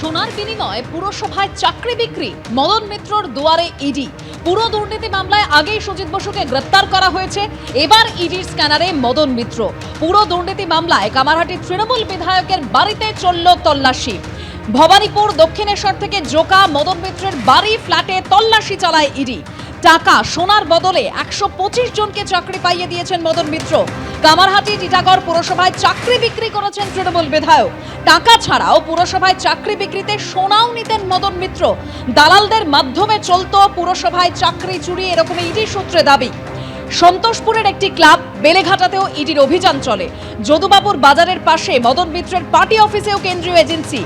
সোনার বিনিময়ে পুরসভায় চাকরি বিক্রি, মদন মিত্রর দুয়ারে ইডি। পুরো দুর্নীতি মামলায় আগেই সুজিত বসুকে গ্রেপ্তার করা হয়েছে, এবার ইডির স্ক্যানারে মদন মিত্র। পুরো দুর্নীতি মামলায় কামারহাটি তৃণমূল বিধায়কের বাড়িতে চলল তল্লাশি। ভবানীপুর দক্ষিণেশ্বর থেকে জোকা মদন মিত্রের বাড়ি ফ্ল্যাটে তল্লাশি চালায় ইডি। টাকা সোনার বদলে 125 জনকে চাকরি পাইয়ে দিয়েছেন মদন মিত্র। কামারহাটি টিটাগড় পুরসভায় চাকরি বিক্রি করেছেন তৃণমূল বিধায়ক। টাকা ছাড়াও পুরসভায় চাকরি বিক্রিতে সোনাও নিতেন মদন মিত্র। দালালদের মাধ্যমে চলত পুরসভায় চাকরি চুরি, এরকম ইডি সূত্রে দাবি। সন্তোষপুরের একটি ক্লাব বেলেঘাটাতেও ইডির অভিযান চলে। যদুবাবুর বাজারের পাশে মদন মিত্রের পার্টি অফিসেও কেন্দ্রীয় এজেন্সি।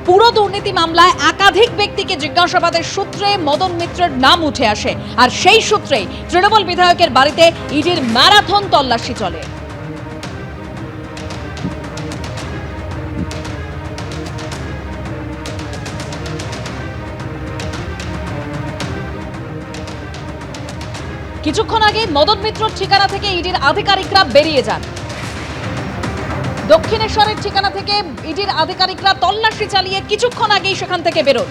পুরো দুর্নীতি মামলায় একাধিক ব্যক্তিকে জিজ্ঞাসাবাদের সূত্রে মদন মিত্রের নাম উঠে আসে, আর সেই সূত্রেই তৃণমূল বিধায়কের বাড়িতে ইডির ম্যারাথন তল্লাশি চলে। কিছুক্ষণ আগে মদন মিত্রর ঠিকানা থেকে ইডির আধিকারিকরা বেরিয়ে যান। দক্ষিণেশ্বরের ঠিকানা থেকে ইডির আধিকারিকরা তল্লাশি চালিয়ে কিছুক্ষণ আগেই সেখান থেকে বেরোন।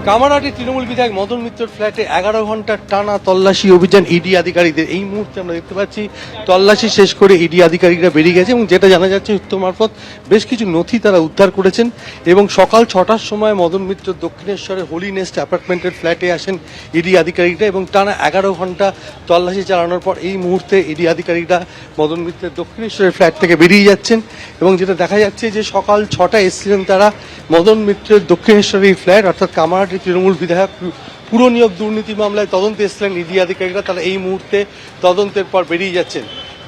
কামারহাটি তৃণমূল বিধায়ক মদন মিত্রের ফ্ল্যাটে 11 ঘন্টার টানা তল্লাশি অভিযান ইডি আধিকারিকদের। এই মুহূর্তে আমরা দেখতে পাচ্ছি তল্লাশি শেষ করে ইডি আধিকারিকরা বেরিয়ে গেছে এবং যেটা জানা যাচ্ছে সূত্র মারফত বেশ কিছু নথি তারা উদ্ধার করেছেন। এবং সকাল 6টার সময় মদন মিত্র দক্ষিণেশ্বরের হোলি নেস্ট অ্যাপার্টমেন্টের ফ্ল্যাটে আসেন ইডি আধিকারিকরা এবং টানা 11 ঘন্টা তল্লাশি চালানোর পর এই মুহূর্তে ইডি আধিকারিকরা মদন মিত্রের দক্ষিণেশ্বরের ফ্ল্যাট থেকে বেরিয়ে যাচ্ছেন। এবং যেটা দেখা যাচ্ছে যে সকাল 6টায় এসেছিলেন তারা মদন মিত্রের দক্ষিণেশ্বরের এই ফ্ল্যাট, অর্থাৎ কামারহাটি তৃণমূল বিধায়ক পুরো নিয়োগ দুর্নীতি মামলায় তদন্তে এসেছিলেন ইডি আধিকারিকরা। তারা এই মুহূর্তে তদন্তের পর বেরিয়ে যাচ্ছেন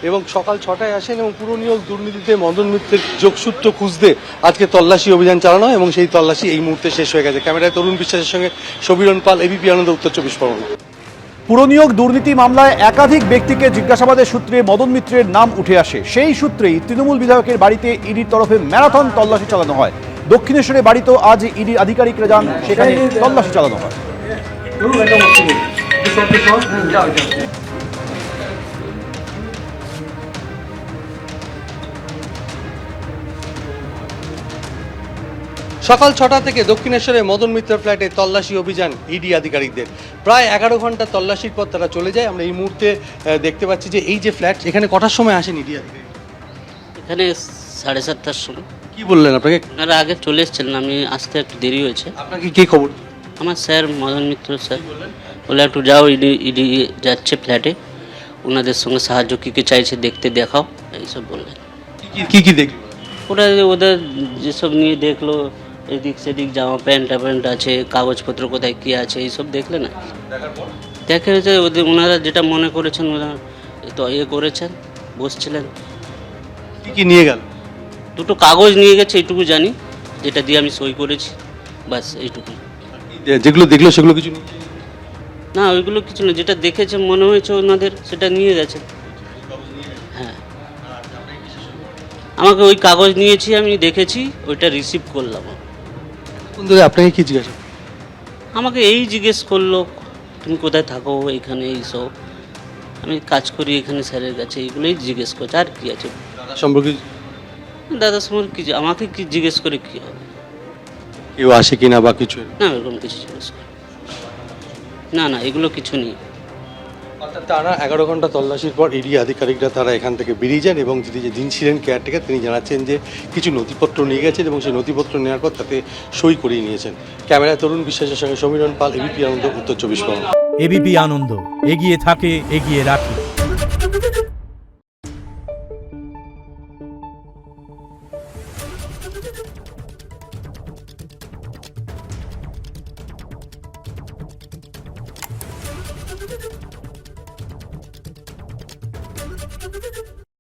এবং সকাল 6টায় আসেন এবং পুরো নিয়োগ দুর্নীতিতে মদন মিত্রের যোগসূত্র খুঁজতে আজকে তল্লাশি অভিযান চালানো এবং সেই তল্লাশি এই মুহূর্তে শেষ হয়ে গেছে। ক্যামেরায় তরুণ বিশ্বাসের সঙ্গে সমীরণ পাল, এবিপি আনন্দ, উত্তর 24 পরগনা। পুরনিয়োগ দুর্নীতি মামলায় একাধিক ব্যক্তিকে জিজ্ঞাসাবাদের সূত্রে মদন মিত্রের নাম উঠে আসে। সেই সূত্রেই তৃণমূল বিধায়কের বাড়িতে ইডির তরফে ম্যারাথন তল্লাশি চালানো হয়। দক্ষিণেশ্বরে বাড়িতেও আজ ইডির আধিকারিকরা যান, সেখানে তল্লাশি চালানো হয়। সকাল 6টা থেকে দক্ষিণেশ্বরে মদন মিত্র ফ্ল্যাটে তল্লাশি অভিযান ইডি আধিকারিকদের। প্রায় 11 ঘন্টা তল্লাশির পর তারা চলে যায়। আমরা এই মুহূর্তে দেখতে পাচ্ছি যে এই যে ফ্ল্যাট, এখানে কটার সময় আসেন ইডি আধিকারিক? এখানে 7:30টার সময়। কি বললেন আপনাকে? আপনারা আগে চলে এসেছিলেন, আমি আসতে একটু দেরি হয়েছে। আপনাকে কি খবর? আমার স্যার মদন মিত্র স্যার বলে একটু যাও, ইডি যাচ্ছে ফ্ল্যাটে, ওনাদের সঙ্গে সাহায্য কী কী চাইছে দেখতে দেখাও, এইসব বললেন। কি কি দেখল? ওরা ওদের যেসব নিয়ে দেখলো, এদিক সেদিক জামা প্যান্ট আছে, কাগজপত্র কোথায় কী আছে, এইসব দেখলে না। দেখে যে ওনারা যেটা মনে করেছেন ওরা তো করেছেন, বসছিলেন। কি কি নিয়ে গেল? দুটো কাগজ নিয়ে গেছে, এইটুকু জানি, যেটা দিয়ে আমি সই করেছি, বাস এইটুকু। যেগুলো দেখলো সেগুলো কিছু না, ওইগুলো কিছু না, যেটা দেখেছে মনে হয়েছে ওনাদের সেটা নিয়ে গেছে। হ্যাঁ, আমাকে ওই কাগজ নিয়েছি, আমি দেখেছি, ওইটা রিসিভ করলাম। আপনাকে কি জিজ্ঞাসা? আমাকে এই জিজ্ঞেস করলো তুমি কোথায় থাকো, এখানে এইসব, আমি কাজ করি এখানে স্যারের কাছে, এইগুলোই জিজ্ঞেস করছে। আর কি আছে দাদা সম্পর্কে? দাদার সম্পর্কে কি, আমাকে কি জিজ্ঞেস করে কি হবে? কেউ আসে কিনা বা কিছু? না, এরকম কিছু জিজ্ঞেস করে না, এগুলো কিছু নেই। টানা 11 ঘন্টা তল্লাশির পর ইডি আধিকারিকরা তারা এখান থেকে বেরিয়ে যান এবং যিনি ছিলেন কেয়ারটেকার তিনি জানাচ্ছেন যে কিছু নথিপত্র নিয়ে গেছেন এবং সেই নথিপত্র নেওয়ার পর তাতে সই করিয়ে নিয়েছেন। ক্যামেরায় তরুণ বিশ্বাসের সঙ্গে সমীরণ পাল, এবিপি আনন্দ, উত্তর 24 পরগনা। এবিপি আনন্দ, এগিয়ে থাকে, এগিয়ে রাখে।